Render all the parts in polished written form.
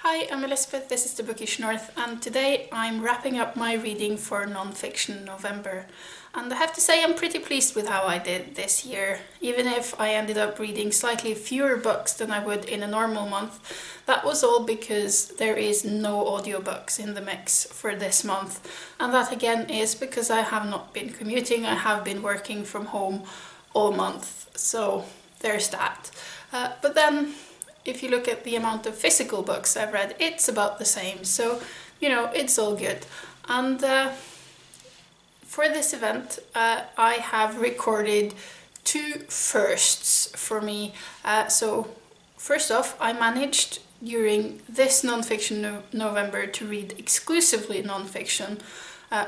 Hi, I'm Elizabeth, this is the Bookish North, and today I'm wrapping up my reading for Nonfiction November. And I have to say I'm pretty pleased with how I did this year. Even if I ended up reading slightly fewer books than I would in a normal month, that was all because there is no audiobooks in the mix for this month. And that again is because I have not been commuting, I have been working from home all month. So there's that. But then, if you look at the amount of physical books I've read, it's about the same. So, you know, it's all good. And for this event, I have recorded two firsts for me. So, first off, I managed during this Nonfiction November to read exclusively nonfiction,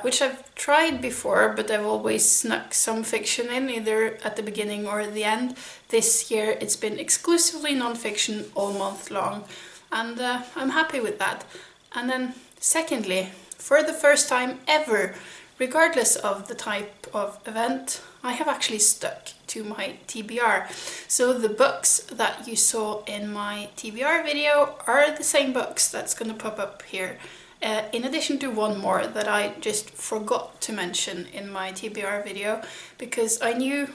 which I've tried before, but I've always snuck some fiction in, either at the beginning or at the end. This year it's been exclusively nonfiction all month long, and I'm happy with that. And then secondly, for the first time ever, regardless of the type of event, I have actually stuck to my TBR. So the books that you saw in my TBR video are the same books that's going to pop up here. In addition to one more that I just forgot to mention in my TBR video, because I knew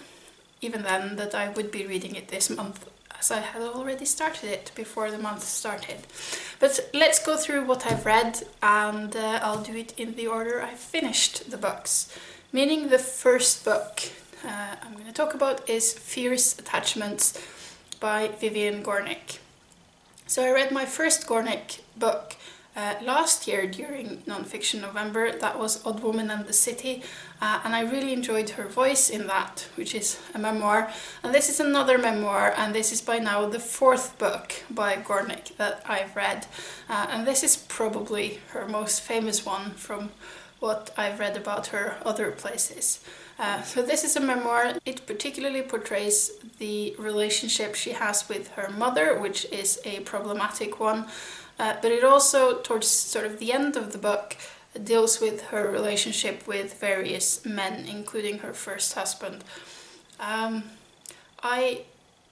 even then that I would be reading it this month, as I had already started it before the month started. But let's go through what I've read, and I'll do it in the order I finished the books. Meaning the first book I'm going to talk about is Fierce Attachements by Vivial Gornick. So I read my first Gornick book last year during Nonfiction November. That was Odd Woman and the City, and I really enjoyed her voice in that, which is a memoir. And this is another memoir, and this is by now the fourth book by Gornick that I've read. And this is probably her most famous one from what I've read about her other places. So this is a memoir. It particularly portrays the relationship she has with her mother, which is a problematic one. But it also, towards sort of the end of the book, deals with her relationship with various men, including her first husband. I,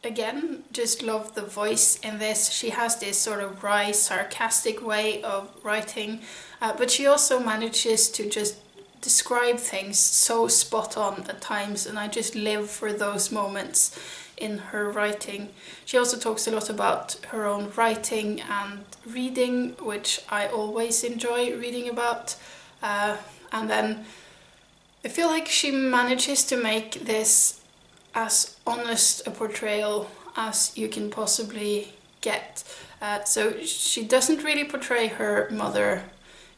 again, just love the voice in this. She has this sort of wry, sarcastic way of writing, but she also manages to just describe things so spot on at times, and I just live for those moments in her writing. She also talks a lot about her own writing and reading, which I always enjoy reading about. And then I feel like she manages to make this as honest a portrayal as you can possibly get. So she doesn't really portray her mother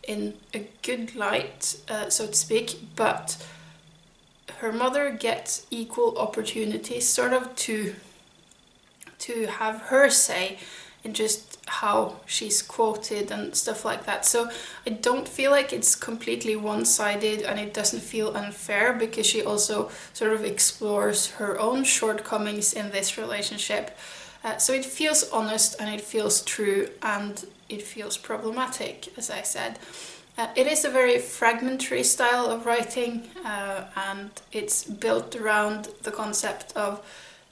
in a good light, so to speak, but her mother gets equal opportunities sort of to have her say in just how she's quoted and stuff like that. So I don't feel like it's completely one-sided, and it doesn't feel unfair because she also sort of explores her own shortcomings in this relationship. So it feels honest, and it feels true, and it feels problematic, as I said. It is a very fragmentary style of writing, and it's built around the concept of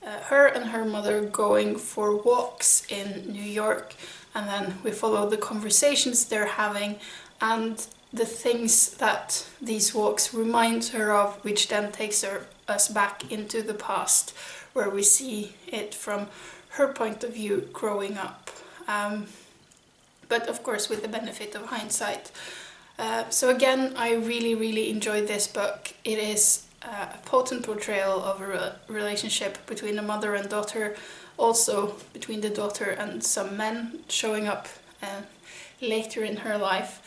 her and her mother going for walks in New York, and then we follow the conversations they're having and the things that these walks remind her of, which then takes us back into the past, where we see it from her point of view growing up. But of course with the benefit of hindsight. So again, I really enjoyed this book. It is a potent portrayal of a relationship between a mother and daughter, also between the daughter and some men showing up later in her life.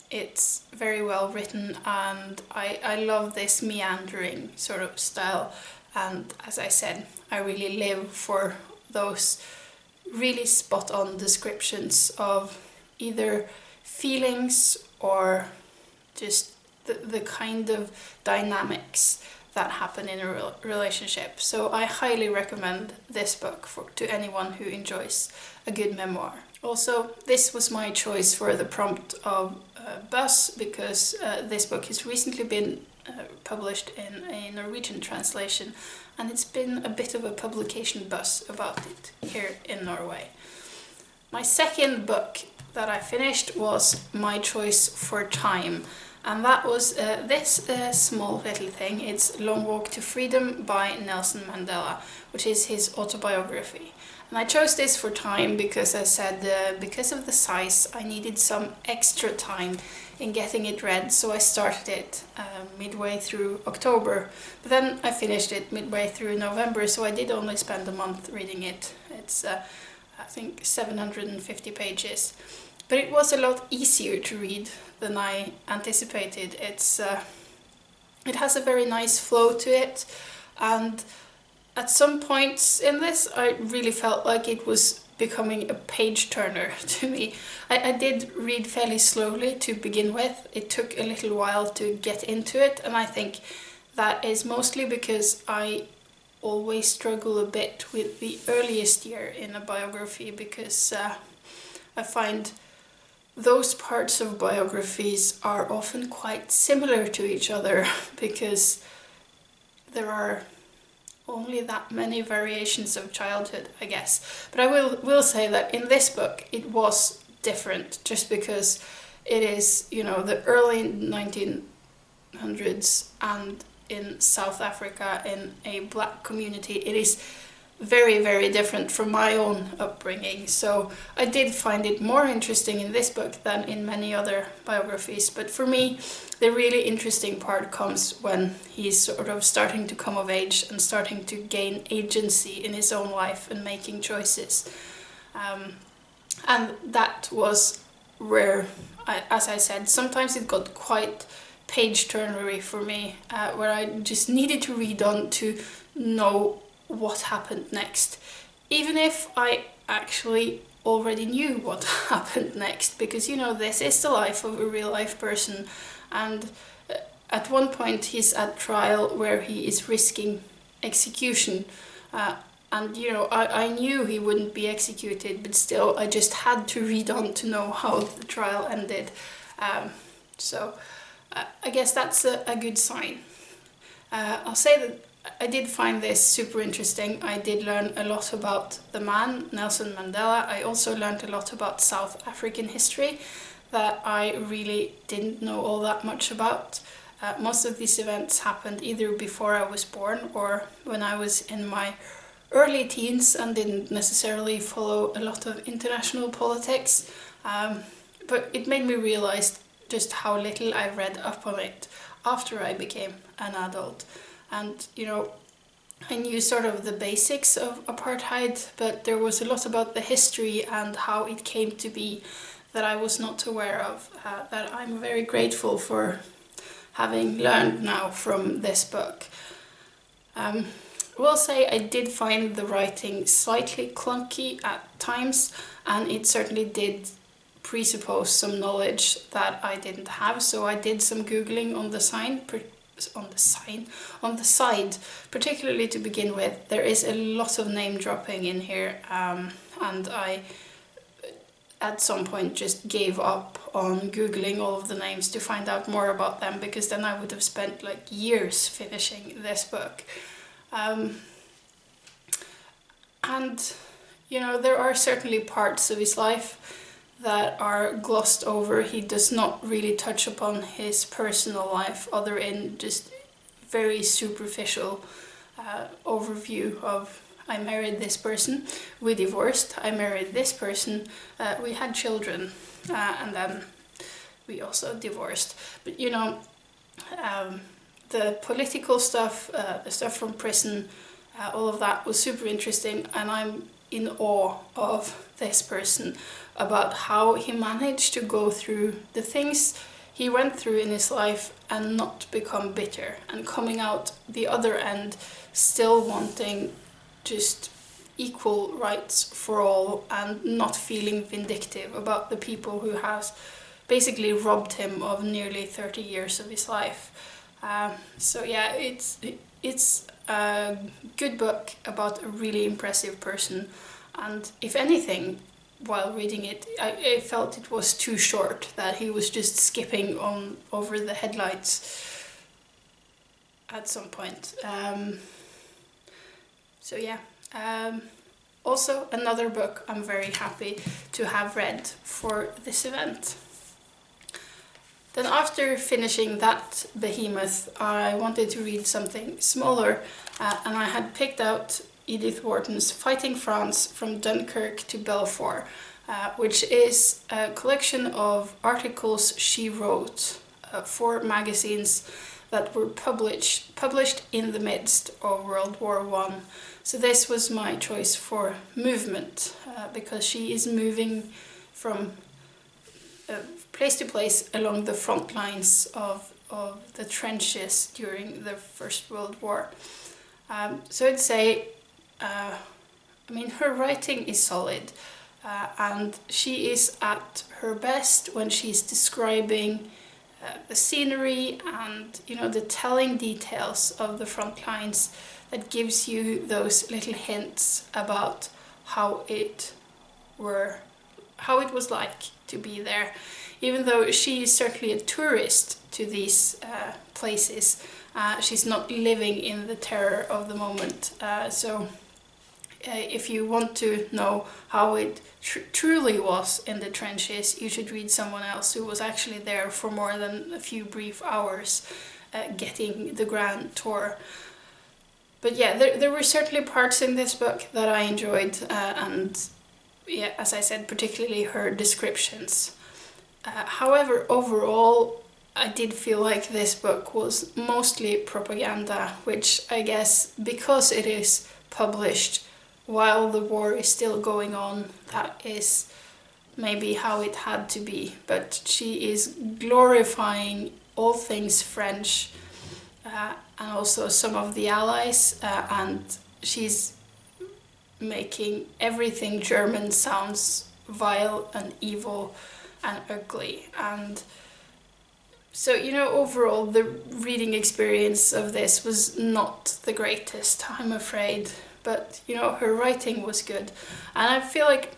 It's very well written, and I love this meandering sort of style, and as I said, I really live for those really spot on descriptions of either feelings or just the kind of dynamics that happen in a relationship. So I highly recommend this book to anyone who enjoys a good memoir. Also, this was my choice for the prompt of Buzz, because this book has recently been published in a Norwegian translation, and it's been a bit of a publication buzz about it here in Norway. My second book that I finished was My Choice for Time, and that was this small little thing. It's Long Walk to Freedom by Nelson Mandela, which is his autobiography. And I chose this for time because I said because of the size I needed some extra time in getting it read, so I started it midway through October, but then I finished it midway through November, so I did only spend a month reading it. It's I think 750 pages, but it was a lot easier to read than I anticipated. It has a very nice flow to it, and at some points in this I really felt like it was becoming a page turner to me. I did read fairly slowly to begin with. It took a little while to get into it, and I think that is mostly because I always struggle a bit with the earliest year in a biography, because I find those parts of biographies are often quite similar to each other because there are only that many variations of childhood, I guess. But I will say that in this book it was different, just because it is, you know, the early 1900s and in South Africa, in a black community. It is very, very different from my own upbringing, so I did find it more interesting in this book than in many other biographies. But for me, the really interesting part comes when he's sort of starting to come of age and starting to gain agency in his own life and making choices. And that was where, as I said, sometimes it got quite page-turnery for me, where I just needed to read on to know what happened next, even if I actually already knew what happened next, because, you know, this is the life of a real-life person, and at one point he's at trial where he is risking execution, and, you know, I knew he wouldn't be executed, but still I just had to read on to know how the trial ended. So I guess that's a good sign. I'll say that I did find this super interesting. I did learn a lot about the man, Nelson Mandela. I also learned a lot about South African history that I really didn't know all that much about. Most of these events happened either before I was born or when I was in my early teens and didn't necessarily follow a lot of international politics. But it made me realize just how little I read up on it after I became an adult. And, you know, I knew sort of the basics of apartheid, but there was a lot about the history and how it came to be that I was not aware of, that I'm very grateful for having learned now from this book. I will say I did find the writing slightly clunky at times, and it certainly did presuppose some knowledge that I didn't have, so I did some Googling on the side, particularly to begin with. There is a lot of name dropping in here, and I at some point just gave up on Googling all of the names to find out more about them, because then I would have spent like years finishing this book. And, you know, there are certainly parts of his life that are glossed over. He does not really touch upon his personal life other in just very superficial overview of, I married this person, we divorced, I married this person, we had children, and then we also divorced. But, you know, the political stuff, the stuff from prison, all of that was super interesting, and I'm in awe of this person, about how he managed to go through the things he went through in his life and not become bitter, and coming out the other end still wanting just equal rights for all and not feeling vindictive about the people who has basically robbed him of nearly 30 years of his life. So yeah, it's a good book about a really impressive person, and if anything, while reading it, I felt it was too short, that he was just skipping on over the headlights at some point. So yeah, Also another book I'm very happy to have read for this event. Then after finishing that behemoth, I wanted to read something smaller, and I had picked out Edith Wharton's Fighting France from Dunkirk to Belfort, which is a collection of articles she wrote for magazines that were published in the midst of World War I. So this was my choice for movement, because she is moving from place to place along the front lines of the trenches during the First World War. So I'd say, I mean, her writing is solid, and she is at her best when she's describing the scenery and, you know, the telling details of the front lines that gives you those little hints about how it was like to be there. Even though she is certainly a tourist to these places, she's not living in the terror of the moment. So if you want to know how it truly was in the trenches, you should read someone else who was actually there for more than a few brief hours, getting the grand tour. But yeah, there were certainly parts in this book that I enjoyed, and yeah, as I said, particularly her descriptions. However, overall, I did feel like this book was mostly propaganda, which I guess, because it is published while the war is still going on, that is maybe how it had to be. But she is glorifying all things French, and also some of the Allies, and she's making everything German sounds vile and evil and ugly. And so, you know, overall the reading experience of this was not the greatest, I'm afraid, but you know, her writing was good, and I feel like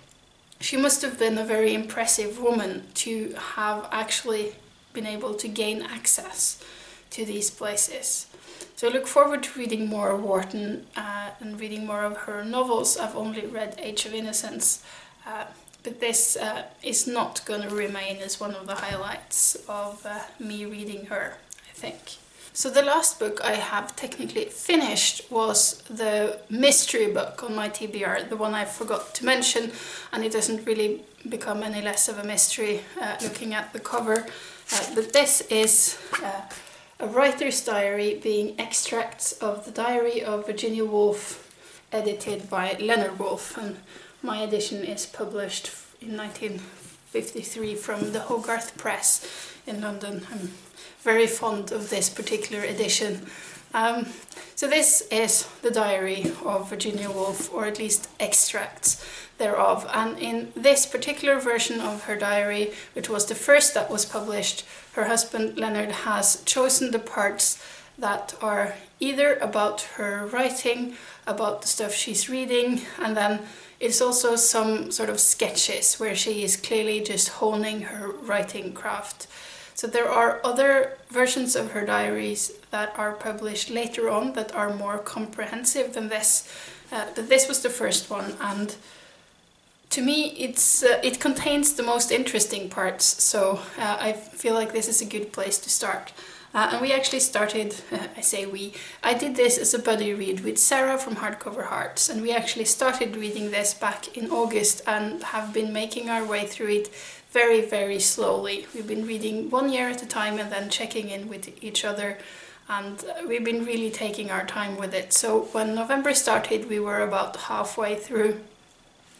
she must have been a very impressive woman to have actually been able to gain access to these places. So I look forward to reading more of Wharton and reading more of her novels. I've only read Age of Innocence, but this is not going to remain as one of the highlights of me reading her, I think. So the last book I have technically finished was the mystery book on my TBR, the one I forgot to mention, and it doesn't really become any less of a mystery looking at the cover. But this is a writer's diary, being extracts of the diary of Virginia Woolf, edited by Leonard Woolf, and my edition is published in 1953 from the Hogarth Press in London. I'm very fond of this particular edition. So this is the diary of Virginia Woolf, or at least extracts thereof. And in this particular version of her diary, which was the first that was published, her husband Leonard has chosen the parts that are either about her writing, about the stuff she's reading, and then it's also some sort of sketches where she is clearly just honing her writing craft. So there are other versions of her diaries that are published later on that are more comprehensive than this, but this was the first one, and to me it contains the most interesting parts, so I feel like this is a good place to start. And we actually started, I did this as a buddy read with Sarah from HardcoverHearts, and we actually started reading this back in August and have been making our way through it very, very slowly. We've been reading 1 year at a time and then checking in with each other, and we've been really taking our time with it. So when November started, we were about halfway through,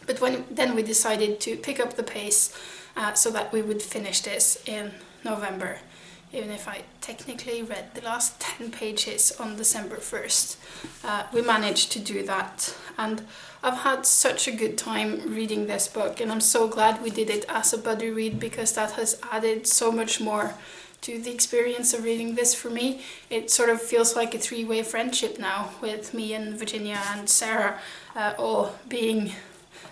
but then we decided to pick up the pace so that we would finish this in November, even if I technically read the last 10 pages on December 1st. We managed to do that, and I've had such a good time reading this book, and I'm so glad we did it as a buddy read, because that has added so much more to the experience of reading this for me. It sort of feels like a three-way friendship now, with me and Virginia and Sarah all being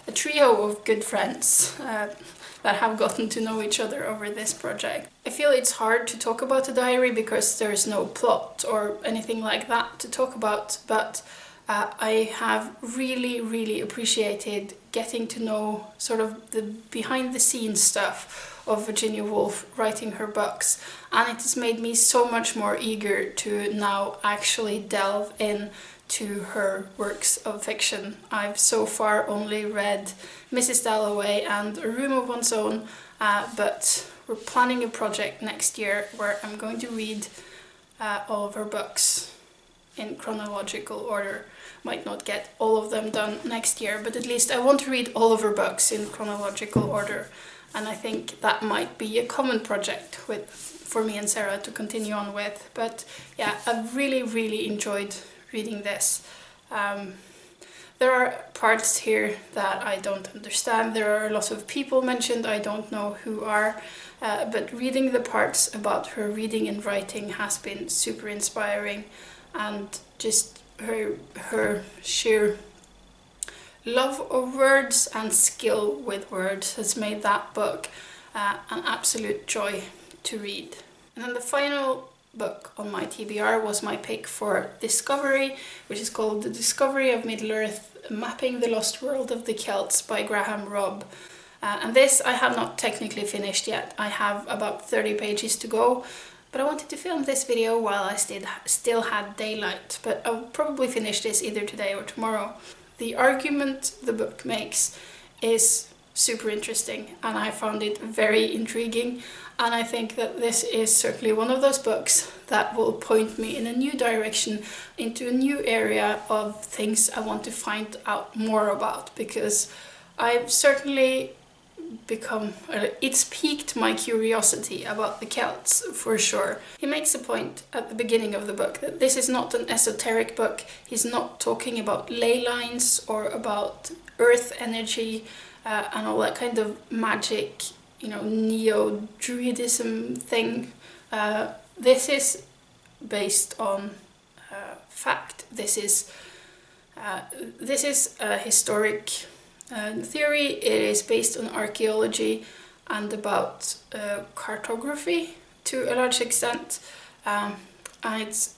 a trio of good friends that have gotten to know each other over this project. I feel it's hard to talk about a diary because there's no plot or anything like that to talk about, but I have really appreciated getting to know sort of the behind the scenes stuff of Virginia Woolf writing her books, and it has made me so much more eager to now actually delve in to her works of fiction. I've so far only read Mrs. Dalloway and A Room of One's Own, but we're planning a project next year where I'm going to read all of her books in chronological order. Might not get all of them done next year, but at least I want to read all of her books in chronological order, and I think that might be a common project for me and Sarah to continue on with. But yeah, I've really enjoyed reading this. There are parts here that I don't understand. There are a lot of people mentioned I don't know who are, but reading the parts about her reading and writing has been super inspiring, and just her sheer love of words and skill with words has made that book an absolute joy to read. And then the final book on my TBR was my pick for Discovery, which is called The Discovery of Middle-earth: Mapping the Lost World of the Celts by Robb. And this I have not technically finished yet. I have about 30 pages to go, but I wanted to film this video while I still had daylight, but I'll probably finish this either today or tomorrow. The argument the book makes is super interesting, and I found it very intriguing, and I think that this is certainly one of those books that will point me in a new direction, into a new area of things I want to find out more about, because I've certainly it's piqued my curiosity about the Celts, for sure. He makes a point at the beginning of the book that this is not an esoteric book. He's not talking about ley lines or about earth energy and all that kind of magic, you know, neo-druidism thing. This is based on fact. This is a historic theory. It is based on archaeology and about cartography to a large extent, and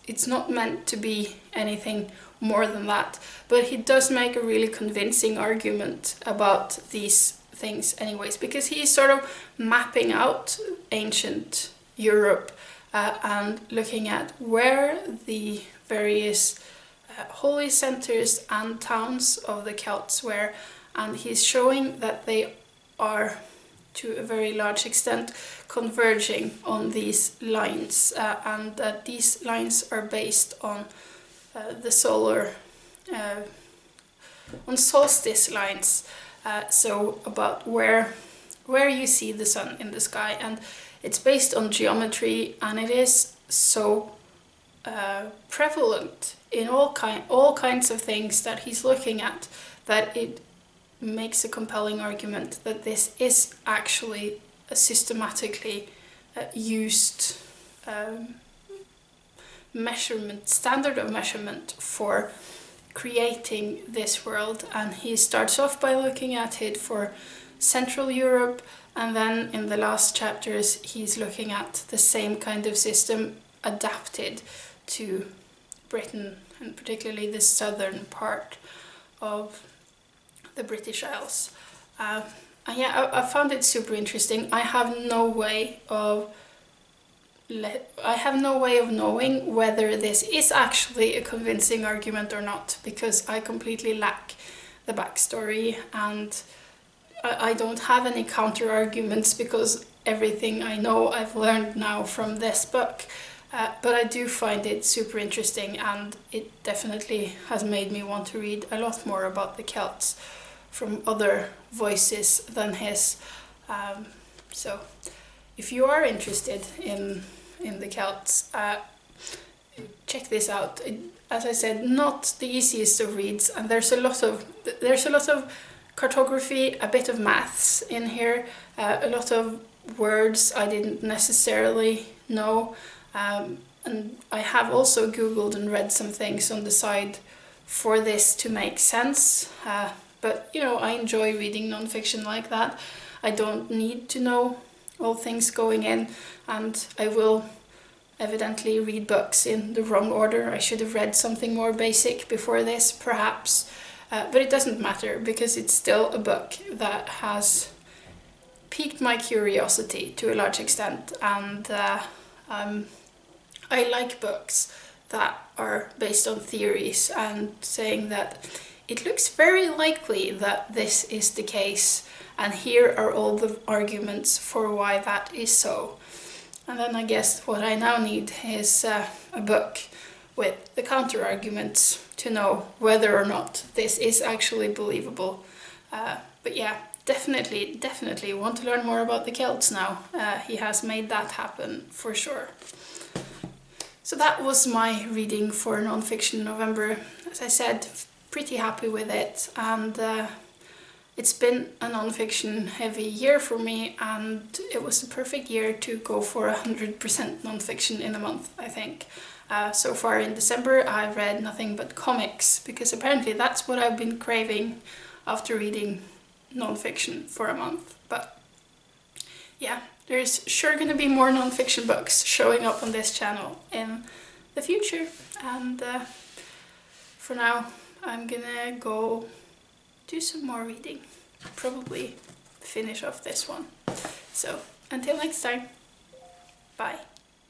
it's not meant to be anything more than that, but he does make a really convincing argument about these things anyways, because he's sort of mapping out ancient Europe and looking at where the various holy centers and towns of the Celts were, and he's showing that they are to a very large extent converging on these lines, and that these lines are based on the solar on solstice lines, so about where you see the sun in the sky, and it's based on geometry, and it is so prevalent in all kinds of things that he's looking at, that it makes a compelling argument that this is actually a systematically used standard of measurement for creating this world. And he starts off by looking at it for Central Europe, and then in the last chapters he's looking at the same kind of system adapted to Britain, and particularly the southern part of the British Isles. And yeah, I found it super interesting. I have no way of knowing whether this is actually a convincing argument or not, because I completely lack the backstory, and I don't have any counter arguments, because everything I know I've learned now from this book. But I do find it super interesting, and it definitely has made me want to read a lot more about the Celts from other voices than his. So if you are interested in the Celts, check this out. As I said, not the easiest of reads, and there's a lot of cartography, a bit of maths in here, a lot of words I didn't necessarily know. And I have also Googled and read some things on the side for this to make sense, but you know, I enjoy reading non-fiction like that. I don't need to know all things going in, and I will evidently read books in the wrong order. I should have read something more basic before this, perhaps. But it doesn't matter, because it's still a book that has piqued my curiosity to a large extent, and I like books that are based on theories and saying that it looks very likely that this is the case, and here are all the arguments for why that is so. And then I guess what I now need is a book with the counter-arguments to know whether or not this is actually believable. But yeah, definitely want to learn more about the Celts now. He has made that happen for sure. So that was my reading for Nonfiction November. As I said, pretty happy with it, and it's been a nonfiction heavy year for me, and it was the perfect year to go for 100% nonfiction in a month, I think. So far in December I've read nothing but comics, because apparently that's what I've been craving after reading nonfiction for a month. But yeah, there's sure gonna be more nonfiction books showing up on this channel in the future, and for now I'm gonna go do some more reading, probably finish off this one. So until next time, bye.